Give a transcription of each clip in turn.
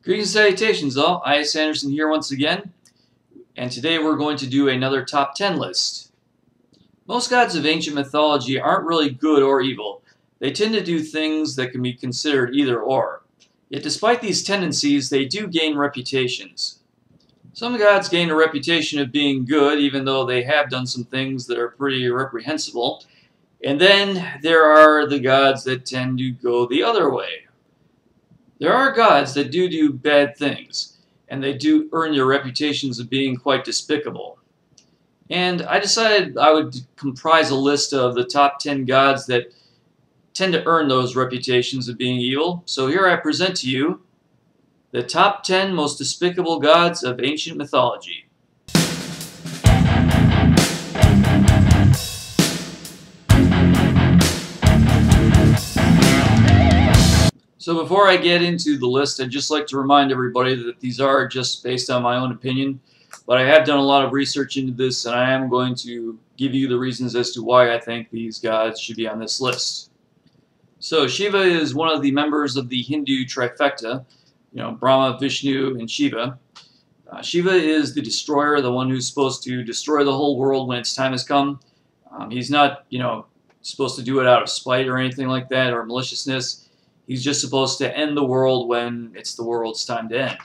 Greetings and salutations all, I.S. Anderson here once again, and today we're going to do another top 10 list. Most gods of ancient mythology aren't really good or evil. They tend to do things that can be considered either or. Yet despite these tendencies, they do gain reputations. Some gods gain a reputation of being good even though they have done some things that are pretty reprehensible. And then there are the gods that tend to go the other way. There are gods that do bad things, and they do earn their reputations of being quite despicable. And I decided I would comprise a list of the top 10 gods that tend to earn those reputations of being evil. So here I present to you the top 10 most despicable gods of ancient mythology. So before I get into the list, I'd just like to remind everybody that these are just based on my own opinion, but I have done a lot of research into this, and I am going to give you the reasons as to why I think these gods should be on this list. So Shiva is one of the members of the Hindu trifecta, Brahma, Vishnu, and Shiva. Shiva is the destroyer, the one who's supposed to destroy the whole world when its time has come. He's not, supposed to do it out of spite or anything like that, or maliciousness. He's just supposed to end the world when it's the world's time to end.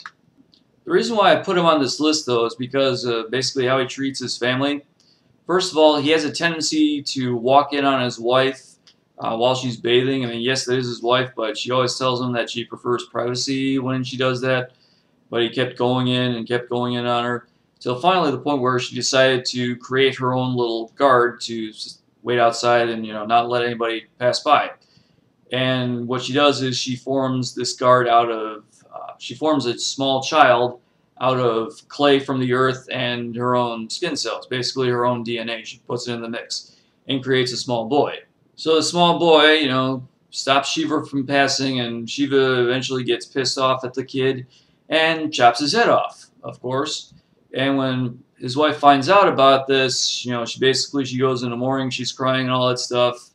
The reason why I put him on this list, though, is because basically how he treats his family. First of all, he has a tendency to walk in on his wife while she's bathing. I mean, yes, that is his wife, but she always tells him that she prefers privacy when she does that. But he kept going in and kept going in on her, till finally the point where she decided to create her own little guard to wait outside and not let anybody pass by. And what she does is she forms this guard out of, she forms a small child out of clay from the earth and her own skin cells, basically her own DNA. She puts it in the mix and creates a small boy. So the small boy, stops Shiva from passing, and Shiva eventually gets pissed off at the kid and chops his head off, of course. And when his wife finds out about this, she goes in the morning, she's crying and all that stuff.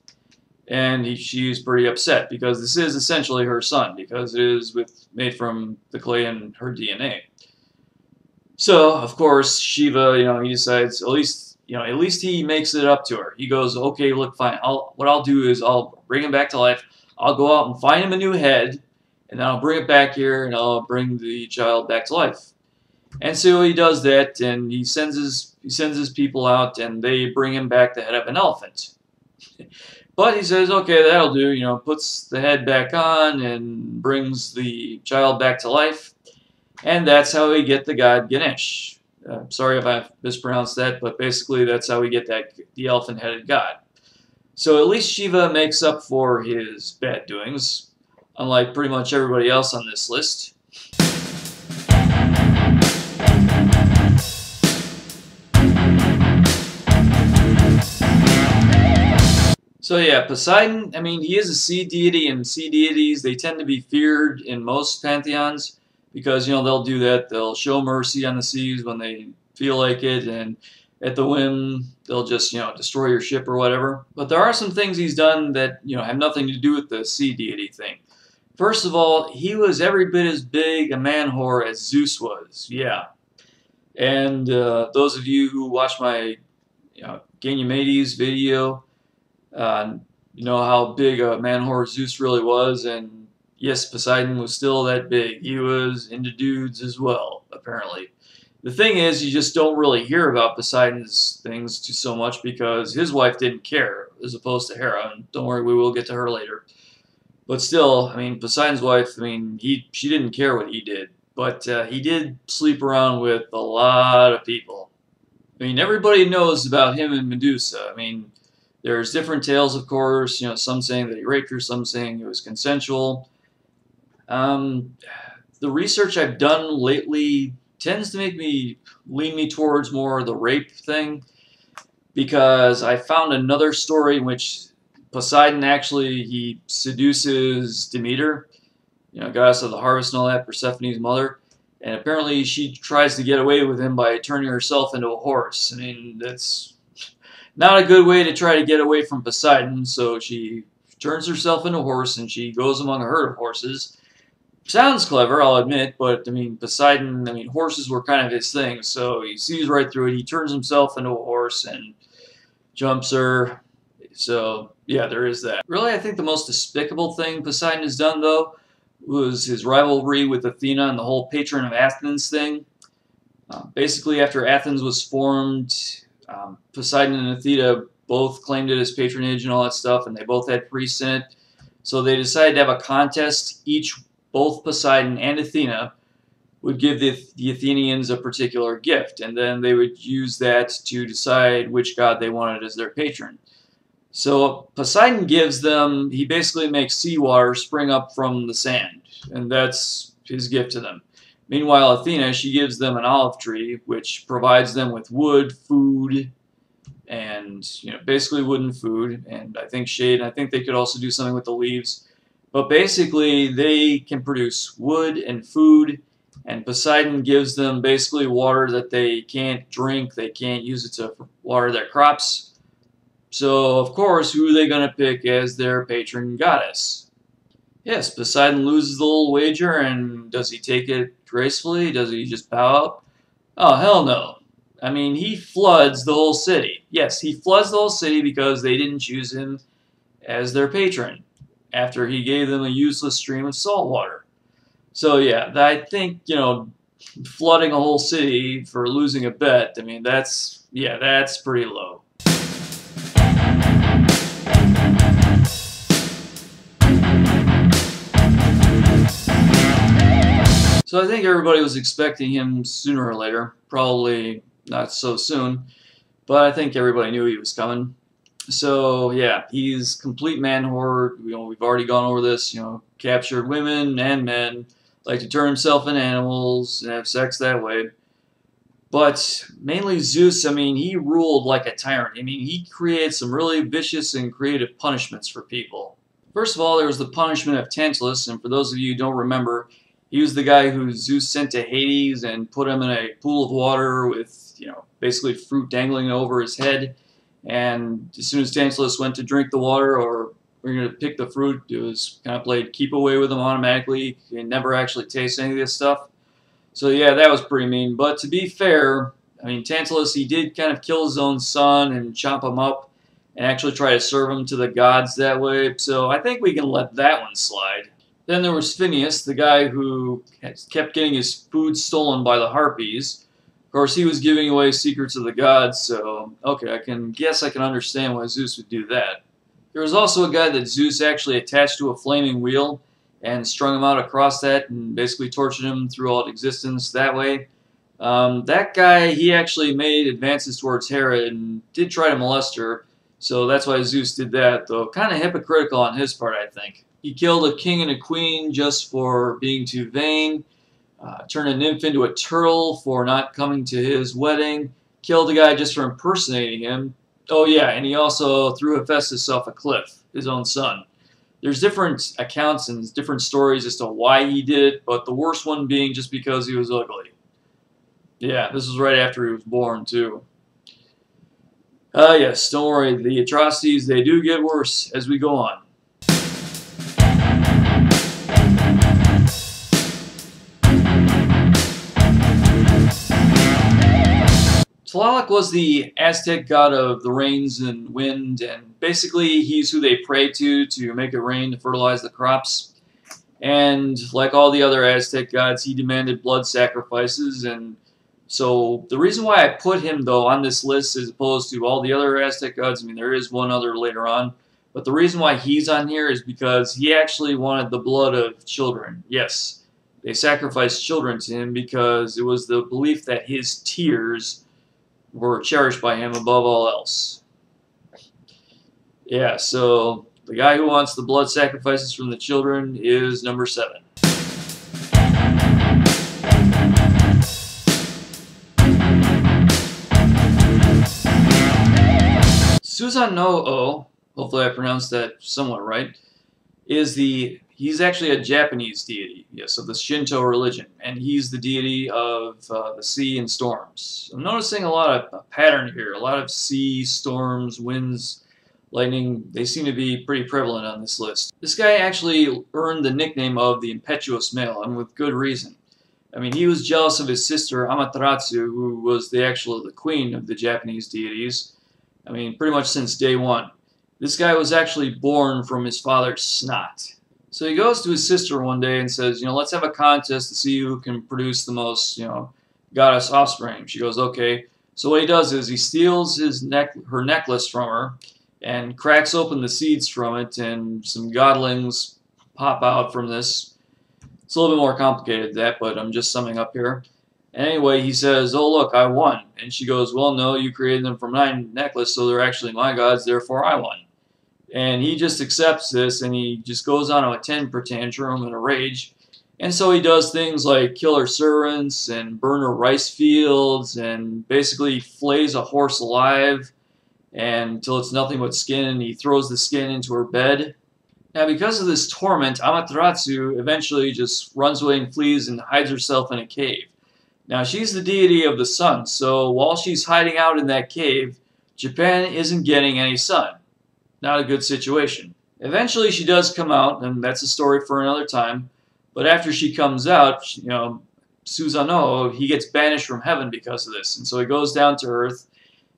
And she's pretty upset because this is essentially her son, because it is made from the clay and her DNA. So of course Shiva, he decides at least he makes it up to her. He goes, okay, look, fine. What I'll do is I'll bring him back to life. I'll go out and find him a new head, and then I'll bring it back here, and I'll bring the child back to life. And so he does that, and he sends his people out, and they bring him back the head of an elephant. But he says, okay, that'll do, puts the head back on and brings the child back to life. And that's how we get the god Ganesh. Sorry if I mispronounced that, but basically that's how we get the elephant-headed god. So at least Shiva makes up for his bad doings, unlike pretty much everybody else on this list. So yeah, Poseidon, he is a sea deity, and sea deities, they tend to be feared in most pantheons because, they'll do that. They'll show mercy on the seas when they feel like it, and at the whim, they'll just, destroy your ship or whatever. But there are some things he's done that, have nothing to do with the sea deity thing. First of all, he was every bit as big a man-whore as Zeus was, yeah. And those of you who watch my Ganymedes video, you know how big a man-whore Zeus really was, and yes, Poseidon was still that big. He was into dudes as well, apparently. The thing is, you just don't really hear about Poseidon's things too so much because his wife didn't care, as opposed to Hera, and don't worry, we will get to her later. But still, Poseidon's wife, she didn't care what he did, but he did sleep around with a lot of people. Everybody knows about him and Medusa. There's different tales, of course, some saying that he raped her, some saying it was consensual. The research I've done lately tends to lean me towards more the rape thing, because I found another story in which Poseidon he seduces Demeter, goddess of the harvest and all that, Persephone's mother, and apparently she tries to get away with him by turning herself into a horse. That's not a good way to try to get away from Poseidon, so she turns herself into a horse and she goes among a herd of horses Sounds clever, I'll admit, but I mean, Poseidon, I mean, horses were kind of his thing, so he sees right through it. He turns himself into a horse and jumps her. So, yeah, there is that. Really, I think the most despicable thing Poseidon has done, though, was his rivalry with Athena and the whole patron of Athens thing. Basically, after Athens was formed, Poseidon and Athena both claimed it as patronage and all that stuff, and they both had priests in it. So they decided to have a contest. Both Poseidon and Athena would give the Athenians a particular gift, and then they would use that to decide which god they wanted as their patron. So Poseidon gives them, he basically makes seawater spring up from the sand, and that's his gift to them. Meanwhile, Athena, she gives them an olive tree, which provides them with wood, food, and basically wood and food, and I think shade, and I think they could also do something with the leaves. But basically, they can produce wood and food, and Poseidon gives them basically water that they can't drink, they can't use it to water their crops. So, of course, who are they going to pick as their patron goddess? Yes, Poseidon loses the little wager, and does he take it gracefully? Does he just bow out? Oh, hell no. I mean, he floods the whole city. Yes, he floods the whole city because they didn't choose him as their patron after he gave them a useless stream of salt water. So, yeah, I think, flooding a whole city for losing a bet, I mean, that's pretty low. So I think everybody was expecting him sooner or later. Probably not so soon, but I think everybody knew he was coming. So yeah, he's complete man whore. We've already gone over this. Captured women and men, like to turn himself into animals and have sex that way. But mainly Zeus, I mean, he ruled like a tyrant. I mean, he created some really vicious and creative punishments for people. First of all, there was the punishment of Tantalus, and for those of you who don't remember, he was the guy who Zeus sent to Hades and put him in a pool of water with, basically fruit dangling over his head. And as soon as Tantalus went to drink the water or we're going to pick the fruit, it was kind of played keep away with him automatically. He never actually tastes any of this stuff. So yeah, that was pretty mean. But to be fair, I mean, Tantalus, he did kind of kill his own son and chop him up and actually try to serve him to the gods that way. So I think we can let that one slide. Then there was Phineas, the guy who kept getting his food stolen by the Harpies. Of course, he was giving away secrets of the gods, so okay, I can understand why Zeus would do that. There was also a guy that Zeus actually attached to a flaming wheel and strung him out across that and basically tortured him throughout existence that way. That guy, he actually made advances towards Hera and did try to molest her, so that's why Zeus did that, though kind of hypocritical on his part, I think. He killed a king and a queen just for being too vain, turned a nymph into a turtle for not coming to his wedding, killed a guy just for impersonating him. Oh yeah, and he also threw Hephaestus off a cliff, his own son. There's different accounts and different stories as to why he did it, but the worst one being just because he was ugly. Yeah, this was right after he was born, too. Yes, don't worry, the atrocities, they do get worse as we go on. Tlaloc was the Aztec god of the rains and wind, and basically he's who they pray to make it rain to fertilize the crops. And like all the other Aztec gods, he demanded blood sacrifices, and so the reason why I put him, though, on this list as opposed to all the other Aztec gods, I mean, there is one other later on, but the reason why he's on here is because he actually wanted the blood of children. Yes, they sacrificed children to him because it was the belief that his tears were cherished by him above all else. Yeah, so the guy who wants the blood sacrifices from the children is number 7. Susanoo, hopefully I pronounced that somewhat right, he's actually a Japanese deity, yes, of the Shinto religion, and he's the deity of the sea and storms. I'm noticing a lot of pattern here, a lot of sea, storms, winds, lightning, they seem to be pretty prevalent on this list. This guy actually earned the nickname of the impetuous male, and with good reason. I mean, he was jealous of his sister Amaterasu, who was the queen of the Japanese deities. I mean, pretty much since day one. This guy was actually born from his father's snot. So he goes to his sister one day and says, let's have a contest to see who can produce the most, goddess offspring. She goes, okay. So what he does is he steals her necklace from her and cracks open the seeds from it, and some godlings pop out from this. It's a little bit more complicated than that, but I'm just summing up here. Anyway, he says, oh look, I won. And she goes, well no, you created them from my necklace, so they're actually my gods, therefore I won. And he just accepts this, and he just goes on a temper tantrum in a rage. And so he does things like kill her servants and burn her rice fields and basically flays a horse alive until it's nothing but skin, and he throws the skin into her bed. Now, because of this torment, Amaterasu eventually just runs away and flees and hides herself in a cave. Now, she's the deity of the sun, so while she's hiding out in that cave, Japan isn't getting any sun. Not a good situation. Eventually, she does come out, and that's a story for another time. But after she comes out, Susanoo, he gets banished from heaven because of this. And so he goes down to earth,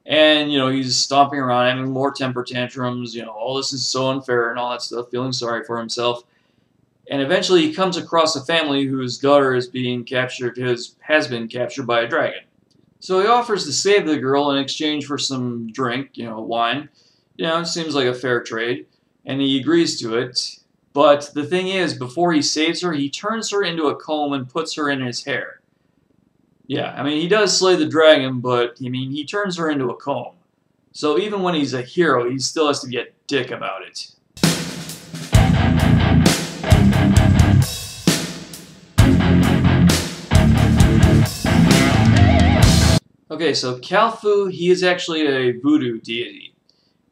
and, he's stomping around, having more temper tantrums, all this is so unfair and all that stuff, feeling sorry for himself. And eventually he comes across a family whose daughter has been captured by a dragon. So he offers to save the girl in exchange for some drink, wine. It seems like a fair trade, and he agrees to it. But the thing is, before he saves her, he turns her into a comb and puts her in his hair. Yeah, I mean, he does slay the dragon, but, he turns her into a comb. So even when he's a hero, he still has to be a dick about it. Okay, so Khalfu, he is actually a voodoo deity.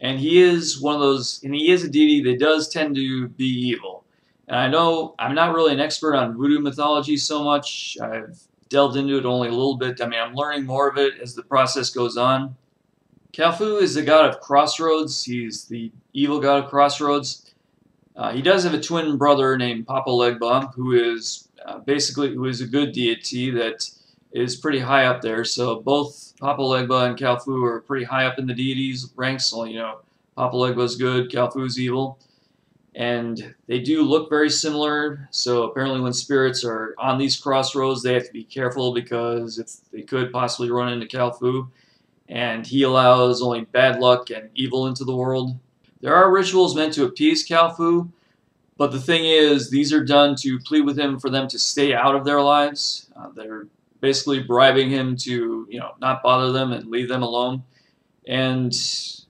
And he is a deity that does tend to be evil. And I know I'm not really an expert on voodoo mythology so much. I've delved into it only a little bit. I'm learning more of it as the process goes on. Khalfu is the god of crossroads. He's the evil god of crossroads. He does have a twin brother named Papa Legba, who is a good deity that is pretty high up there. So both Papa Legba and Khalfu are pretty high up in the deities ranks. So, Papa Legba's good, Khalfu's evil. And they do look very similar, so apparently when spirits are on these crossroads, they have to be careful because they could possibly run into Khalfu, and he allows only bad luck and evil into the world. There are rituals meant to appease Khalfu, but the thing is, these are done to plead with him for them to stay out of their lives. They're basically bribing him to, not bother them and leave them alone. And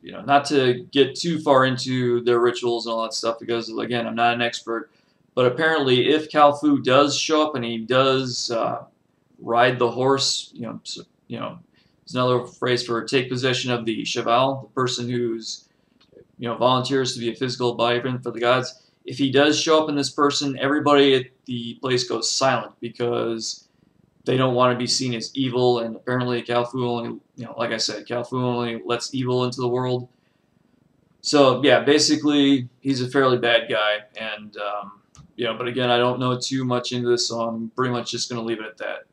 not to get too far into their rituals and all that stuff because, again, I'm not an expert. But apparently, if Khalfu does show up and he does ride the horse, it's another phrase for take possession of the cheval, the person who's, volunteers to be a physical bodyguard for the gods. If he does show up in this person, everybody at the place goes silent because they don't want to be seen as evil, and apparently Khalfu only, like I said, Khalfu only lets evil into the world. So, yeah, basically, he's a fairly bad guy, and, but again, I don't know too much into this, so I'm pretty much just going to leave it at that.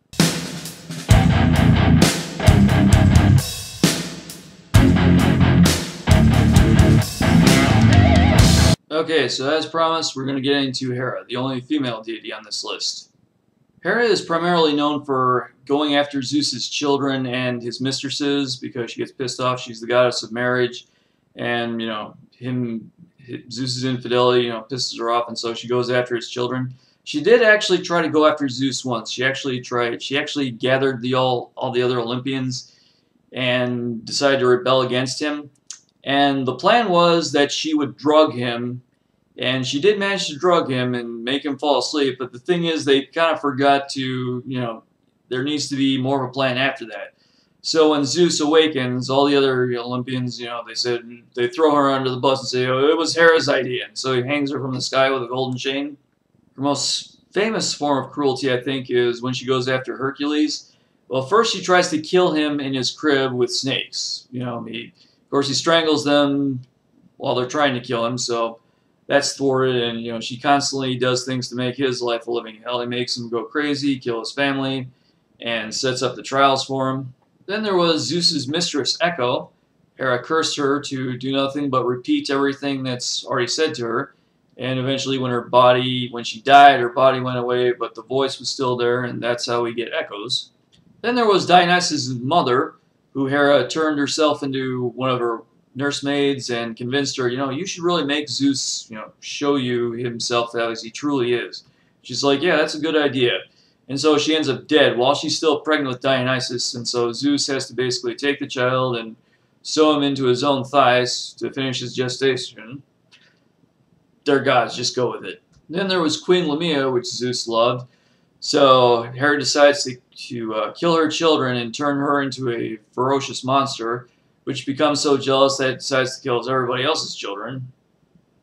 Okay, so as promised, we're going to get into Hera, the only female deity on this list. Hera is primarily known for going after Zeus's children and his mistresses because she gets pissed off. She's the goddess of marriage, and Zeus's infidelity pisses her off, and so she goes after his children. She did actually try to go after Zeus once. She actually gathered all the other Olympians and decided to rebel against him. And the plan was that she would drug him. And she did manage to drug him and make him fall asleep, but the thing is they kind of forgot to, there needs to be more of a plan after that. So when Zeus awakens, all the other Olympians, they throw her under the bus and say, oh, it was Hera's idea. And so he hangs her from the sky with a golden chain. Her most famous form of cruelty, I think, is when she goes after Hercules. Well, first she tries to kill him in his crib with snakes. Of course, he strangles them, while they're trying to kill him. So that's thwarted, and you know, she constantly does things to make his life a living hell. He makes him go crazy, kill his family, and sets up the trials for him. Then there was Zeus's mistress, Echo. Hera cursed her to do nothing but repeat everything that's already said to her. And eventually when she died, her body went away, but the voice was still there, and that's how we get echoes. Then there was Dionysus' mother, who Hera turned herself into one of her nursemaids and convinced her, you know, you should really make Zeus, you know, show you himself as he truly is. She's like, yeah, that's a good idea. And so she ends up dead while she's still pregnant with Dionysus, and so Zeus has to basically take the child and sew him into his own thighs to finish his gestation. They're gods, just go with it. Then there was Queen Lamia, which Zeus loved. So Hera decides to kill her children and turn her into a ferocious monster, which becomes so jealous that it decides to kill everybody else's children.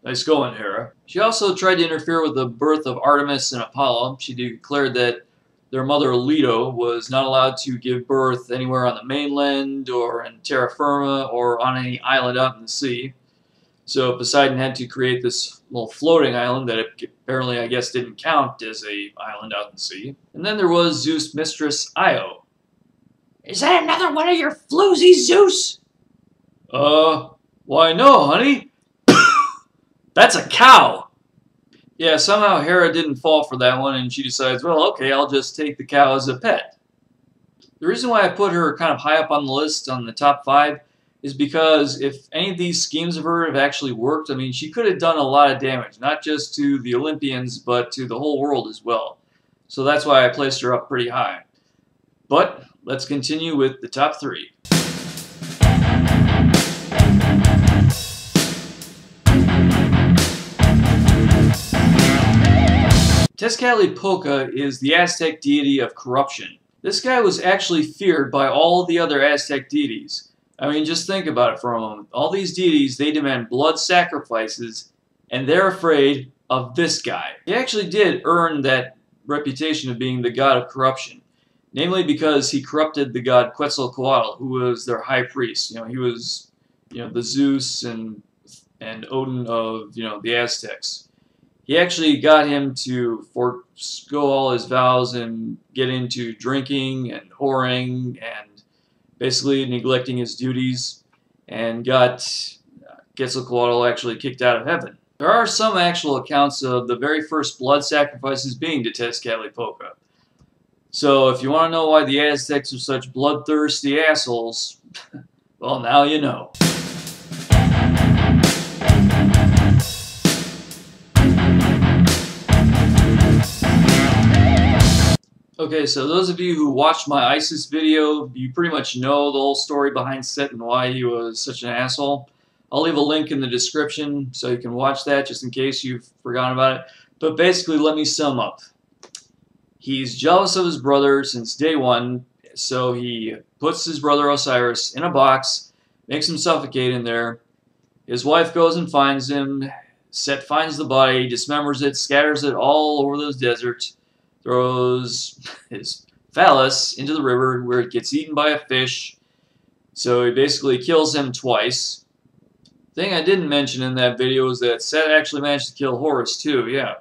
Nice going, Hera. She also tried to interfere with the birth of Artemis and Apollo. She declared that their mother Leto was not allowed to give birth anywhere on the mainland or in terra firma or on any island out in the sea. So Poseidon had to create this little floating island that apparently, I guess, didn't count as an island out in the sea. And then there was Zeus' mistress, Io. Is that another one of your floozies, Zeus? Why no, honey. That's a cow. Yeah, somehow Hera didn't fall for that one, and she decides, well, okay, I'll just take the cow as a pet. The reason why I put her kind of high up on the list on the top 5 is because if any of these schemes of her have actually worked, I mean, she could have done a lot of damage, not just to the Olympians, but to the whole world as well. So that's why I placed her up pretty high. But let's continue with the top 3. Tezcatlipoca is the Aztec deity of corruption. This guy was actually feared by all the other Aztec deities. I mean, just think about it for a moment. All these deities, they demand blood sacrifices, and they're afraid of this guy. He actually did earn that reputation of being the god of corruption, namely because he corrupted the god Quetzalcoatl, who was their high priest. You know, he was, you know, the Zeus and Odin of, you know, the Aztecs. He actually got him to forego all his vows and get into drinking and whoring and basically neglecting his duties, and got Quetzalcoatl actually kicked out of heaven. There are some actual accounts of the very first blood sacrifices being to Tezcatlipoca. So if you want to know why the Aztecs are such bloodthirsty assholes, well, now you know. Okay, so those of you who watched my ISIS video, you pretty much know the whole story behind Set and why he was such an asshole. I'll leave a link in the description so you can watch that just in case you've forgotten about it. But basically, let me sum up. He's jealous of his brother since day one, so he puts his brother Osiris in a box, makes him suffocate in there. His wife goes and finds him. Set finds the body, dismembers it, scatters it all over the desert, throws his phallus into the river where it gets eaten by a fish. So he basically kills him twice. The thing I didn't mention in that video is that Set actually managed to kill Horus too, yeah.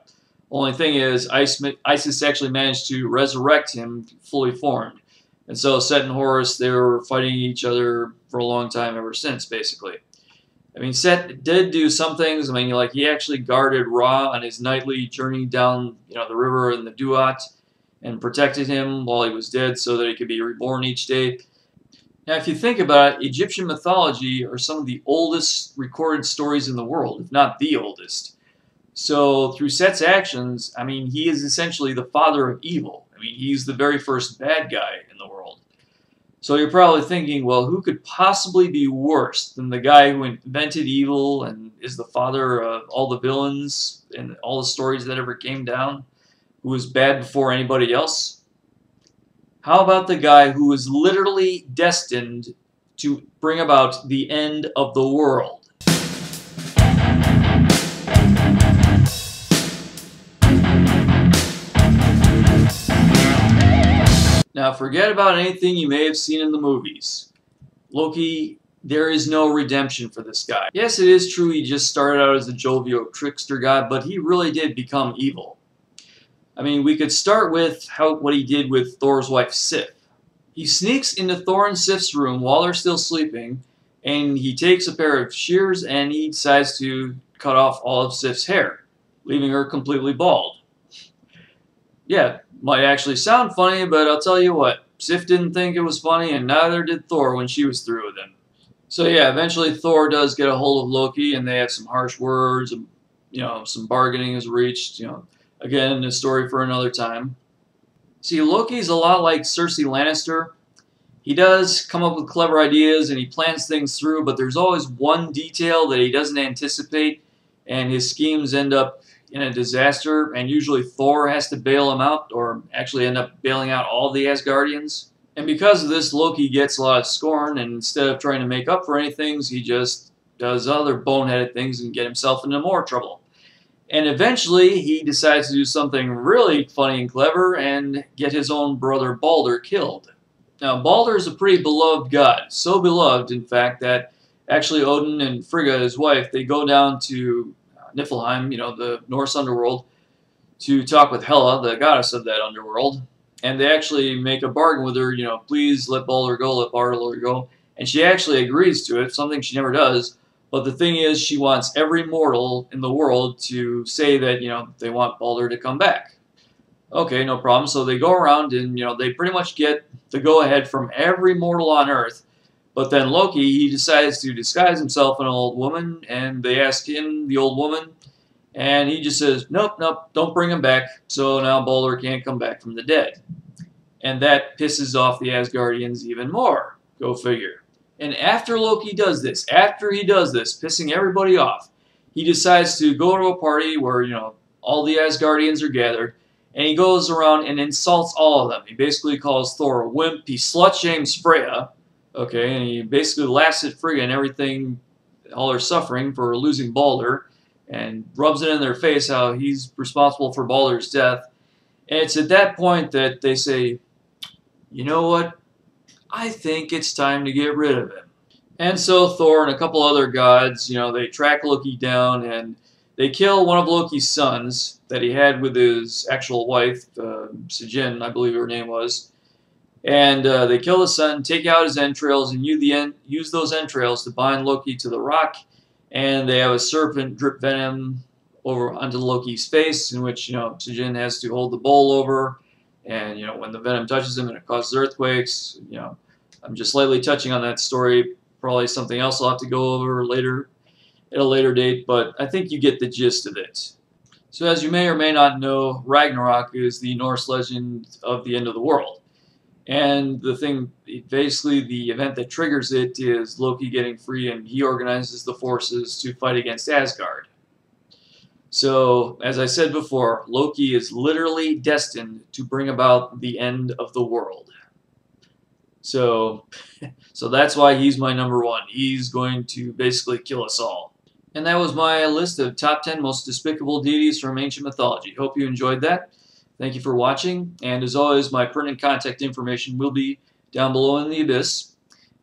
Only thing is, Isis actually managed to resurrect him fully formed. And so Set and Horus, they were fighting each other for a long time ever since, basically. I mean, Set did do some things. I mean, like, he actually guarded Ra on his nightly journey down, you know, the river in the Duat and protected him while he was dead so that he could be reborn each day. Now, if you think about it, Egyptian mythology are some of the oldest recorded stories in the world, if not the oldest. So, through Set's actions, I mean, he is essentially the father of evil. I mean, he's the very first bad guy in the world. So you're probably thinking, well, who could possibly be worse than the guy who invented evil and is the father of all the villains and all the stories that ever came down, who was bad before anybody else? How about the guy who was literally destined to bring about the end of the world? Now, forget about anything you may have seen in the movies. Loki there is no redemption for this guy. Yes, it is true he just started out as a jovial trickster god, but he really did become evil. I mean, we could start with what he did with Thor's wife Sif. He sneaks into Thor and Sif's room while they're still sleeping, and he takes a pair of shears and he decides to cut off all of Sif's hair, leaving her completely bald. Yeah, might actually sound funny, but I'll tell you what, Sif didn't think it was funny, and neither did Thor when she was through with him. So yeah, eventually Thor does get a hold of Loki, and they have some harsh words, and some bargaining is reached. Again, a story for another time. See, Loki's a lot like Cersei Lannister. He does come up with clever ideas and he plans things through, but there's always one detail that he doesn't anticipate, and his schemes end up in a disaster, and usually Thor has to bail him out, or actually end up bailing out all the Asgardians. And because of this, Loki gets a lot of scorn, and instead of trying to make up for anything, he just does other boneheaded things and get himself into more trouble. And eventually, he decides to do something really funny and clever and get his own brother Balder killed. Now, Balder is a pretty beloved god. So beloved, in fact, that actually Odin and Frigga, his wife, they go down to Niflheim, the Norse underworld, to talk with Hela, the goddess of that underworld. And they actually make a bargain with her, please let Balder go, let Balder go. And she actually agrees to it, something she never does. But the thing is, she wants every mortal in the world to say that, they want Balder to come back. Okay, no problem. So they go around and, they pretty much get the go-ahead from every mortal on Earth. But then Loki, he decides to disguise himself in an old woman, and they ask him, the old woman, and he just says, nope, nope, don't bring him back. So now Balder can't come back from the dead. And that pisses off the Asgardians even more. Go figure. And after Loki does this, pissing everybody off, he decides to go to a party where, all the Asgardians are gathered, and he goes around and insults all of them. He basically calls Thor a wimp, he slut-shames Freya, okay, and he basically laughs at Frigga and everything, all her suffering for losing Balder, and rubs it in their face how he's responsible for Balder's death. And it's at that point that they say, you know what? I think it's time to get rid of him. And so Thor and a couple other gods, they track Loki down and they kill one of Loki's sons that he had with his actual wife, Sijin, I believe her name was. And they kill the son, take out his entrails, and use those entrails to bind Loki to the rock. And they have a serpent drip venom over onto Loki's face, in which, Sijin has to hold the bowl over. And, when the venom touches him and it causes earthquakes, I'm just slightly touching on that story. Probably something else I'll have to go over later, at a later date, but I think you get the gist of it. So as you may or may not know, Ragnarok is the Norse legend of the end of the world. And basically the event that triggers it is Loki getting free, and he organizes the forces to fight against Asgard. So, as I said before, Loki is literally destined to bring about the end of the world. So that's why he's my number one. He's going to basically kill us all. And that was my list of top 10 most despicable deities from ancient mythology. Hope you enjoyed that. Thank you for watching. And as always, my pertinent contact information will be down below in the abyss.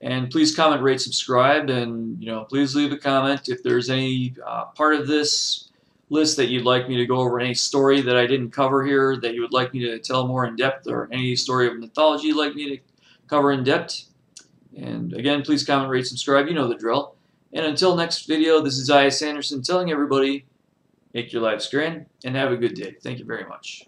And please comment, rate, subscribe, and please leave a comment if there's any part of this list that you'd like me to go over, any story that I didn't cover here that you would like me to tell more in depth, or any story of mythology you'd like me to cover in depth. And again, please comment, rate, subscribe, you know the drill. And until next video, this is I.S. Anderson telling everybody, make your lives grand and have a good day. Thank you very much.